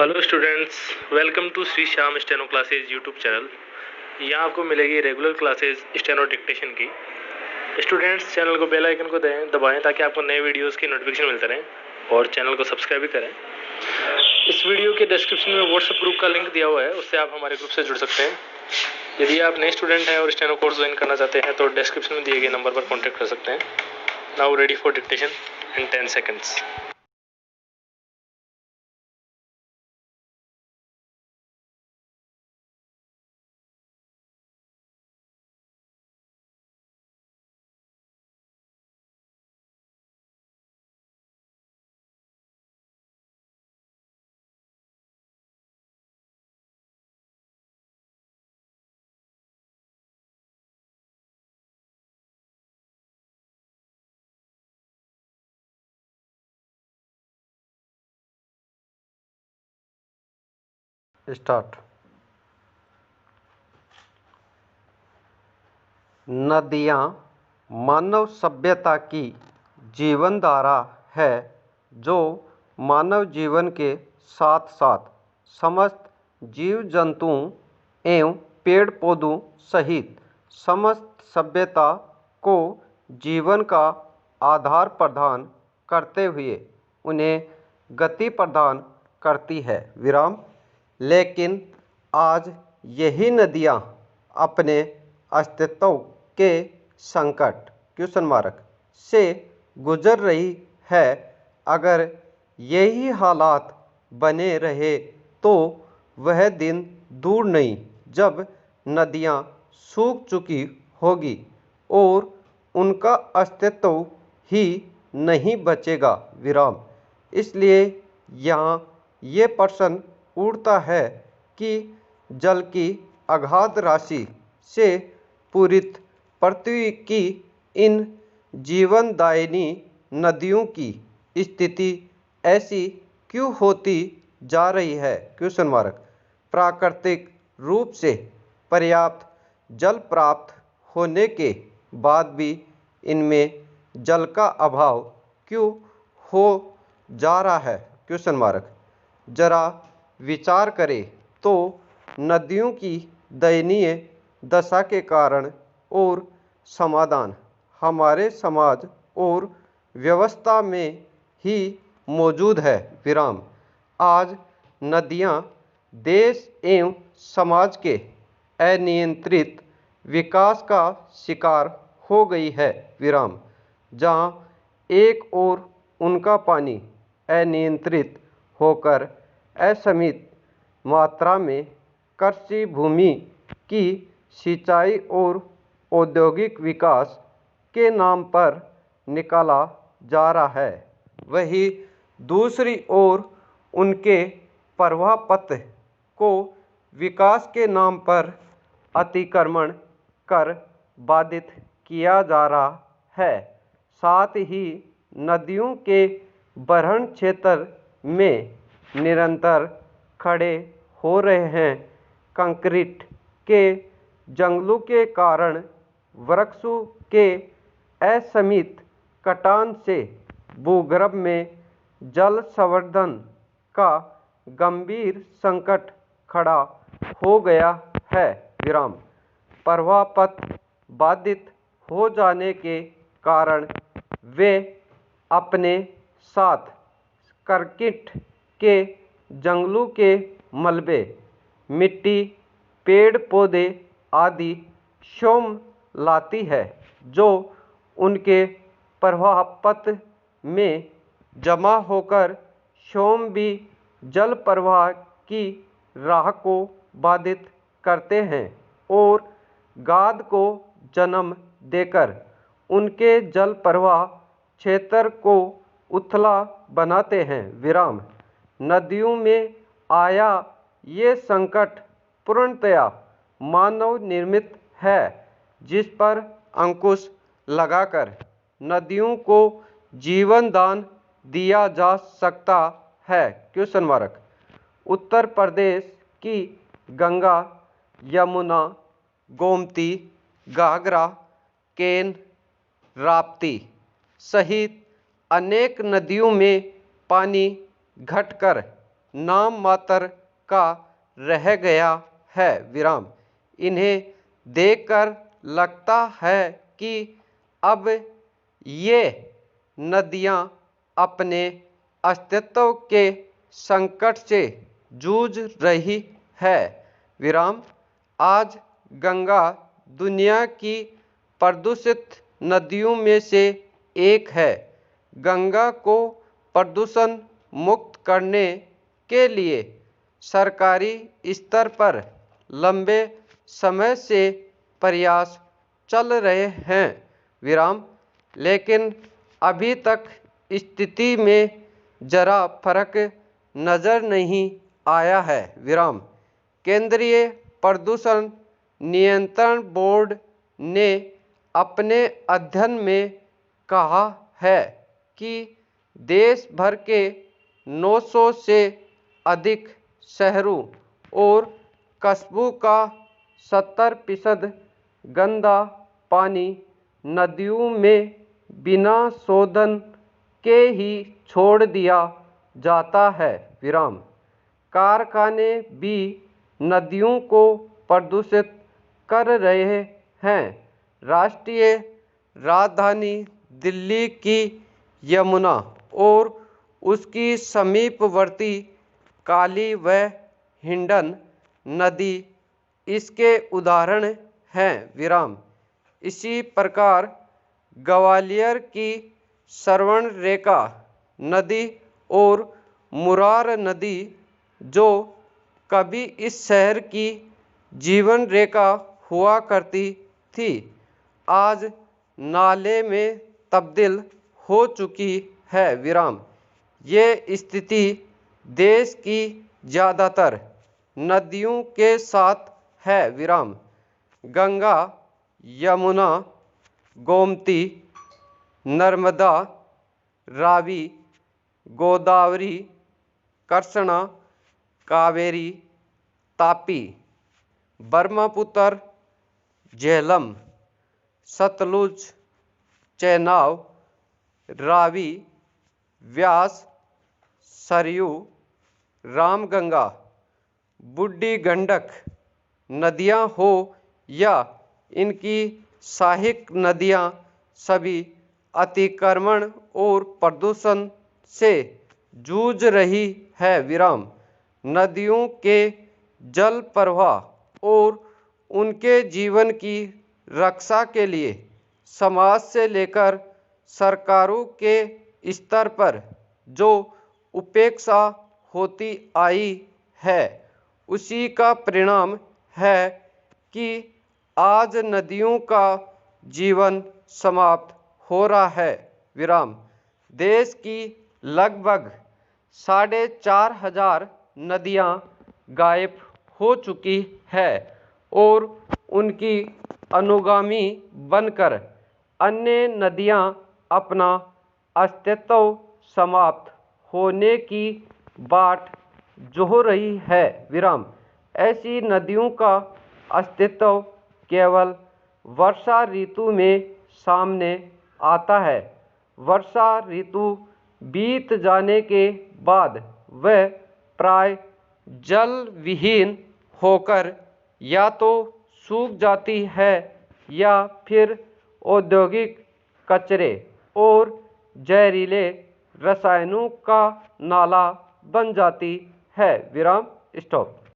Hello students, welcome to Shri Shyam steno classes YouTube channel. यहाँ आपको मिलेगी रेगुलर क्लासेज स्टेनो डिक्टेशन की। स्टूडेंट्स, चैनल को बेल आइकन को दबाएं ताकि आपको नए वीडियोस की नोटिफिकेशन मिलते रहें और चैनल को सब्सक्राइब भी करें। इस वीडियो के डिस्क्रिप्शन में व्हाट्सएप ग्रुप का लिंक दिया हुआ है, उससे आप हमारे ग्रुप से जुड़ सकते हैं। यदि आप नए स्टूडेंट हैं और स्टेनो कोर्स ज्वाइन करना चाहते हैं तो डिस्क्रिप्शन में दिए गए नंबर पर कॉन्टैक्ट कर सकते हैं। Now ready for dictation in 10 seconds. Start. नदियाँ मानव सभ्यता की जीवनधारा है जो मानव जीवन के साथ साथ समस्त जीव जंतुओं एवं पेड़ पौधों सहित समस्त सभ्यता को जीवन का आधार प्रदान करते हुए उन्हें गति प्रदान करती है। लेकिन आज यही नदियाँ अपने अस्तित्व के संकट से गुजर रही है। अगर यही हालात बने रहे तो वह दिन दूर नहीं जब नदियाँ सूख चुकी होगी और उनका अस्तित्व ही नहीं बचेगा। इसलिए यहाँ ये प्रश्न उठता है कि जल की अगाध राशि से पूरित पृथ्वी की इन जीवनदायिनी नदियों की स्थिति ऐसी क्यों होती जा रही है? प्राकृतिक रूप से पर्याप्त जल प्राप्त होने के बाद भी इनमें जल का अभाव क्यों हो जा रहा है? जरा विचार करें तो नदियों की दयनीय दशा के कारण और समाधान हमारे समाज और व्यवस्था में ही मौजूद है। आज नदियाँ देश एवं समाज के अनियंत्रित विकास का शिकार हो गई है। जहाँ एक ओर उनका पानी अनियंत्रित होकर असीमित मात्रा में कृषि भूमि की सिंचाई और औद्योगिक विकास के नाम पर निकाला जा रहा है, वहीं दूसरी ओर उनके प्रवाह पथ को विकास के नाम पर अतिक्रमण कर बाधित किया जा रहा है। साथ ही नदियों के बहन क्षेत्र में निरंतर खड़े हो रहे हैं कंक्रीट के जंगलों के कारण वृक्षों के असीमित कटान से भूगर्भ में जल संवर्धन का गंभीर संकट खड़ा हो गया है। प्रवाह पथ बाधित हो जाने के कारण वे अपने साथ कंक्रीट के जंगलों के मलबे, मिट्टी, पेड़ पौधे आदि स्वयं लाती है जो उनके प्रवाह पथ में जमा होकर स्वयं भी जल प्रवाह की राह को बाधित करते हैं और गाद को जन्म देकर उनके जल प्रवाह क्षेत्र को उथला बनाते हैं। नदियों में आया ये संकट पूर्णतया मानव निर्मित है, जिस पर अंकुश लगाकर नदियों को जीवन दान दिया जा सकता है। उत्तर प्रदेश की गंगा, यमुना, गोमती, घाघरा, केन, राप्ती सहित अनेक नदियों में पानी घटकर नाम मात्र का रह गया है। विराम। इन्हें देखकर लगता है कि अब ये नदियाँ अपने अस्तित्व के संकट से जूझ रही है। विराम। आज गंगा दुनिया की प्रदूषित नदियों में से एक है। गंगा को प्रदूषण मुक्त करने के लिए सरकारी स्तर पर लंबे समय से प्रयास चल रहे हैं। विराम। लेकिन अभी तक स्थिति में जरा फर्क नजर नहीं आया है। विराम। केंद्रीय प्रदूषण नियंत्रण बोर्ड ने अपने अध्ययन में कहा है कि देश भर के 900 से अधिक शहरों और कस्बों का 70% गंदा पानी नदियों में बिना शोधन के ही छोड़ दिया जाता है। विराम। कारखाने भी नदियों को प्रदूषित कर रहे हैं। राष्ट्रीय राजधानी दिल्ली की यमुना और उसकी समीपवर्ती काली व हिंडन नदी इसके उदाहरण हैं। विराम। इसी प्रकार ग्वालियर की स्वर्णरेखा नदी और मुरार नदी, जो कभी इस शहर की जीवन रेखा हुआ करती थी, आज नाले में तब्दील हो चुकी है। विराम। ये स्थिति देश की ज़्यादातर नदियों के साथ है। विराम। गंगा, यमुना, गोमती, नर्मदा, रावी, गोदावरी, कृष्णा, कावेरी, तापी, ब्रह्मपुत्र, झेलम, सतलुज, चेनाब, रावी, व्यास, सरयू, रामगंगा, बूढ़ी गंडक नदियाँ हो या इनकी सहायक नदियाँ सभी अतिक्रमण और प्रदूषण से जूझ रही है। विराम। नदियों के जल प्रवाह और उनके जीवन की रक्षा के लिए समाज से लेकर सरकारों के स्तर पर जो उपेक्षा होती आई है, उसी का परिणाम है कि आज नदियों का जीवन समाप्त हो रहा है। विराम। देश की लगभग 4,500 नदियाँ गायब हो चुकी है और उनकी अनुगामी बनकर अन्य नदियाँ अपना अस्तित्व समाप्त होने की बाट जोह रही है। विराम। ऐसी नदियों का अस्तित्व केवल वर्षा ऋतु में सामने आता है। वर्षा ऋतु बीत जाने के बाद वह प्राय जल विहीन होकर या तो सूख जाती है या फिर औद्योगिक कचरे और जहरीले रसायनों का नाला बन जाती है। विराम। स्टॉप।